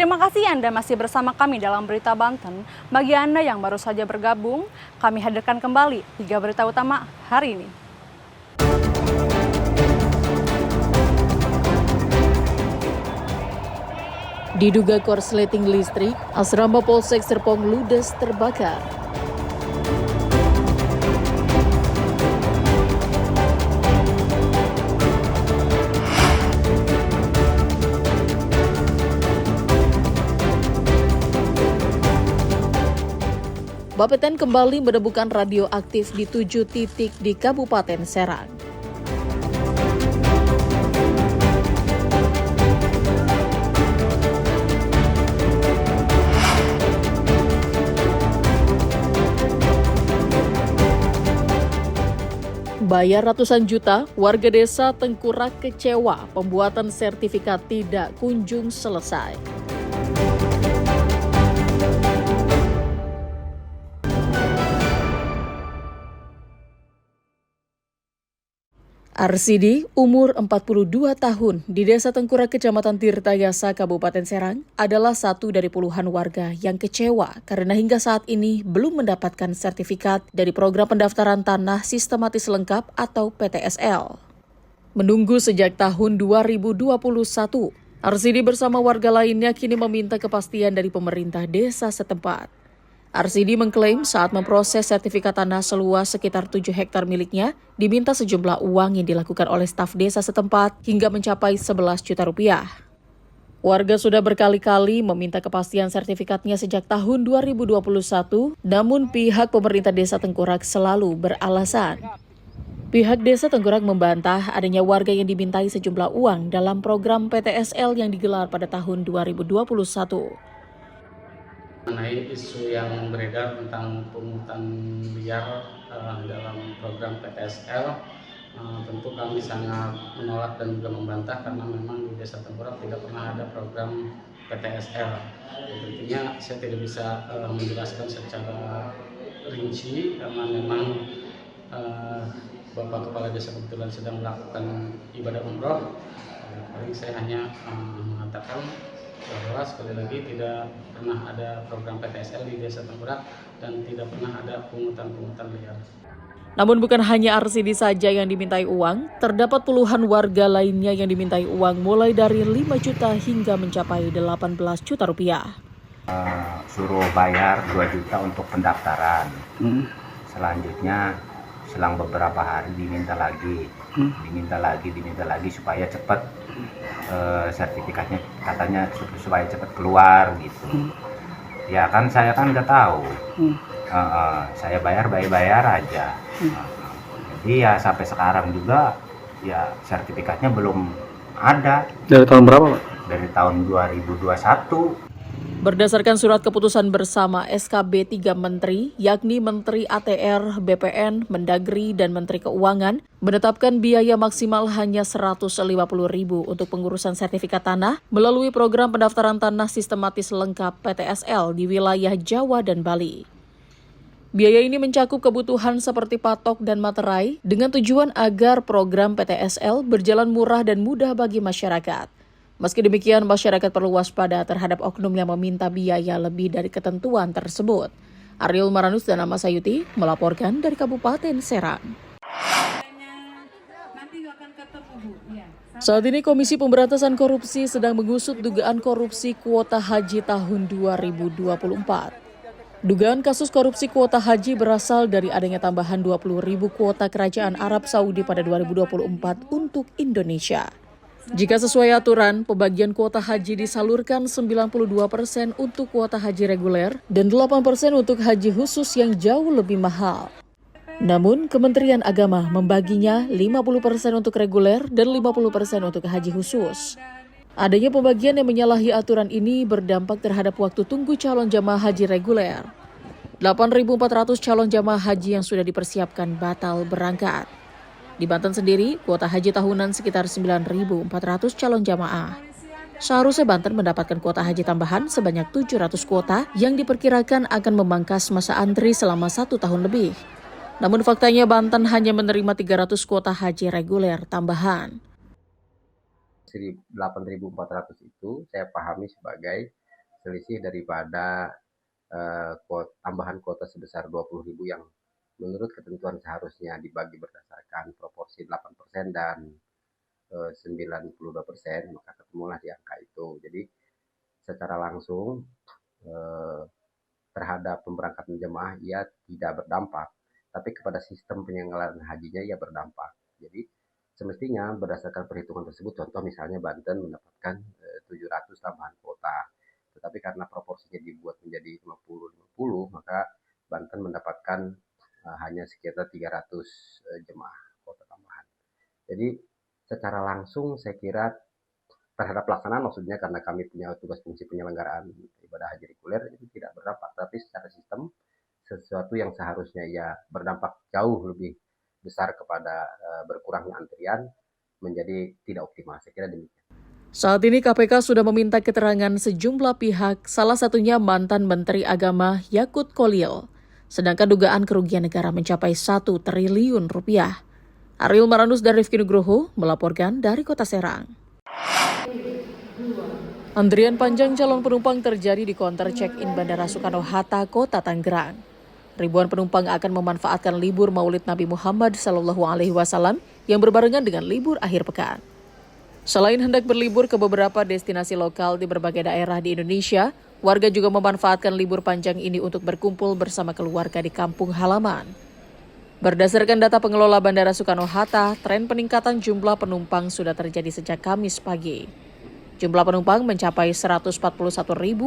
Terima kasih Anda masih bersama kami dalam Berita Banten. Bagi Anda yang baru saja bergabung, kami hadirkan kembali 3 berita utama hari ini. Diduga korsleting listrik, asrama Polsek Serpong ludes terbakar. Bapeten kembali menemukan radioaktif di 7 titik di Kabupaten Serang. Bayar ratusan juta, warga desa Tengkurak kecewa pembuatan sertifikat tidak kunjung selesai. Arsidi, umur 42 tahun, di Desa Tengkurak, Kecamatan Tirtayasa, Kabupaten Serang, adalah satu dari puluhan warga yang kecewa karena hingga saat ini belum mendapatkan sertifikat dari Program Pendaftaran Tanah Sistematis Lengkap atau PTSL. Menunggu sejak tahun 2021, Arsidi bersama warga lainnya kini meminta kepastian dari pemerintah desa setempat. Arsidi mengklaim saat memproses sertifikat tanah seluas sekitar 7 hektar miliknya, diminta sejumlah uang yang dilakukan oleh staf desa setempat hingga mencapai 11 juta rupiah. Warga sudah berkali-kali meminta kepastian sertifikatnya sejak tahun 2021, namun pihak pemerintah desa Tengkurak selalu beralasan. Pihak desa Tengkurak membantah adanya warga yang dimintai sejumlah uang dalam program PTSL yang digelar pada tahun 2021. Mengenai isu yang beredar tentang pungutan liar dalam program PTSL, tentu kami sangat menolak dan juga membantah karena memang di Desa Tengkurak tidak pernah ada program PTSL. Tentunya saya tidak bisa menjelaskan secara rinci karena memang Bapak Kepala Desa kebetulan sedang melakukan ibadah umroh. Paling saya hanya mengatakan bahwa sekali lagi tidak pernah ada program PTSL di Desa Tengkurak dan tidak pernah ada pungutan liar. Namun bukan hanya Arsidi saja yang dimintai uang, terdapat puluhan warga lainnya yang dimintai uang mulai dari 5 juta hingga mencapai 18 juta rupiah. Suruh bayar 2 juta untuk pendaftaran. Selanjutnya selang beberapa hari diminta lagi supaya cepat sertifikatnya, katanya supaya cepat keluar gitu. Ya kan saya kan udah tahu, saya bayar aja. Jadi ya sampai sekarang juga ya sertifikatnya belum ada. Dari tahun berapa, Pak? Dari tahun 2021. Berdasarkan surat keputusan bersama SKB 3 Menteri, yakni Menteri ATR, BPN, Mendagri, dan Menteri Keuangan, menetapkan biaya maksimal hanya Rp150.000 untuk pengurusan sertifikat tanah melalui Program Pendaftaran Tanah Sistematis Lengkap PTSL di wilayah Jawa dan Bali. Biaya ini mencakup kebutuhan seperti patok dan materai dengan tujuan agar program PTSL berjalan murah dan mudah bagi masyarakat. Meski demikian, masyarakat perlu waspada terhadap oknum yang meminta biaya lebih dari ketentuan tersebut. Ariel Maranus dan Ama Sayuti melaporkan dari Kabupaten Serang. Saat ini Komisi Pemberantasan Korupsi sedang mengusut dugaan korupsi kuota haji tahun 2024. Dugaan kasus korupsi kuota haji berasal dari adanya tambahan 20.000 kuota Kerajaan Arab Saudi pada 2024 untuk Indonesia. Jika sesuai aturan, pembagian kuota haji disalurkan 92% untuk kuota haji reguler dan 8% untuk haji khusus yang jauh lebih mahal. Namun, Kementerian Agama membaginya 50% untuk reguler dan 50% untuk haji khusus. Adanya pembagian yang menyalahi aturan ini berdampak terhadap waktu tunggu calon jamaah haji reguler. 8.400 calon jamaah haji yang sudah dipersiapkan batal berangkat. Di Banten sendiri, kuota haji tahunan sekitar 9.400 calon jamaah. Seharusnya Banten mendapatkan kuota haji tambahan sebanyak 700 kuota yang diperkirakan akan memangkas masa antri selama 1 tahun lebih. Namun faktanya Banten hanya menerima 300 kuota haji reguler tambahan. 8.400 itu saya pahami sebagai selisih daripada tambahan kuota sebesar 20.000 yang menurut ketentuan seharusnya dibagi berdasarkan proporsi 8% dan 92%, maka ketemulah di angka itu. Jadi secara langsung terhadap pemberangkatan jemaah ia tidak berdampak, tapi kepada sistem penyelenggaraan hajinya ia berdampak. Jadi semestinya berdasarkan perhitungan tersebut, contoh misalnya Banten mendapatkan 700 tambahan kuota, tetapi karena proporsinya dibuat menjadi 50-50, maka Banten mendapatkan hanya sekitar 300 jemaah kuota tambahan. Jadi secara langsung saya kira terhadap pelaksanaan, maksudnya karena kami punya tugas fungsi penyelenggaraan ibadah haji reguler, itu tidak berdampak, tapi secara sistem sesuatu yang seharusnya ya berdampak jauh lebih besar kepada berkurangnya antrian menjadi tidak optimal. Saya kira demikian. Saat ini KPK sudah meminta keterangan sejumlah pihak, salah satunya mantan Menteri Agama Yakut Kolil. Sedangkan dugaan kerugian negara mencapai 1 triliun rupiah. Ariel Maranus dan Rifki Nugroho melaporkan dari Kota Serang. Antrian panjang calon penumpang terjadi di konter check-in Bandara Soekarno-Hatta, Kota Tangerang. Ribuan penumpang akan memanfaatkan libur Maulid Nabi Muhammad SAW yang berbarengan dengan libur akhir pekan. Selain hendak berlibur ke beberapa destinasi lokal di berbagai daerah di Indonesia, warga juga memanfaatkan libur panjang ini untuk berkumpul bersama keluarga di kampung halaman. Berdasarkan data pengelola Bandara Soekarno-Hatta, tren peningkatan jumlah penumpang sudah terjadi sejak Kamis pagi. Jumlah penumpang mencapai 141.000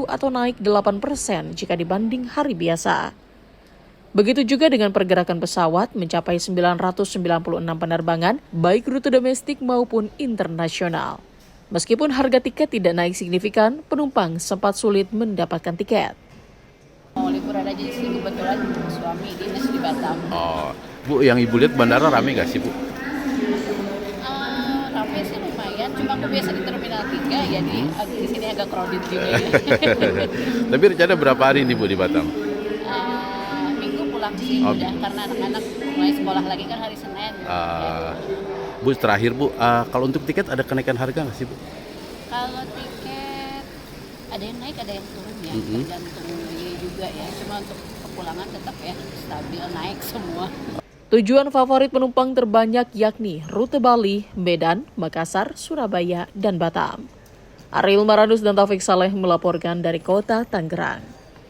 atau naik 8% jika dibanding hari biasa. Begitu juga dengan pergerakan pesawat mencapai 996 penerbangan, baik rute domestik maupun internasional. Meskipun harga tiket tidak naik signifikan, penumpang sempat sulit mendapatkan tiket. Mau liburan aja sih, kebetulan suami dinas di Batam. Oh, Bu, yang Ibu lihat bandara rame nggak sih, Bu? Rame sih lumayan, cuma aku biasa di Terminal 3, ya di sini agak crowded juga. Tapi rencana berapa hari nih, Bu, di Batam? Minggu pulang sih, udah karena anak-anak mulai sekolah lagi kan hari Senin. Bu, terakhir Bu, kalau untuk tiket ada kenaikan harga nggak sih, Bu? Kalau tiket ada yang naik, ada yang turun ya, tergantung juga ya. Cuma untuk kepulangan tetap ya stabil, naik semua. Tujuan favorit penumpang terbanyak yakni rute Bali, Medan, Makassar, Surabaya, dan Batam. Ariel Maranus dan Taufik Saleh melaporkan dari Kota Tangerang.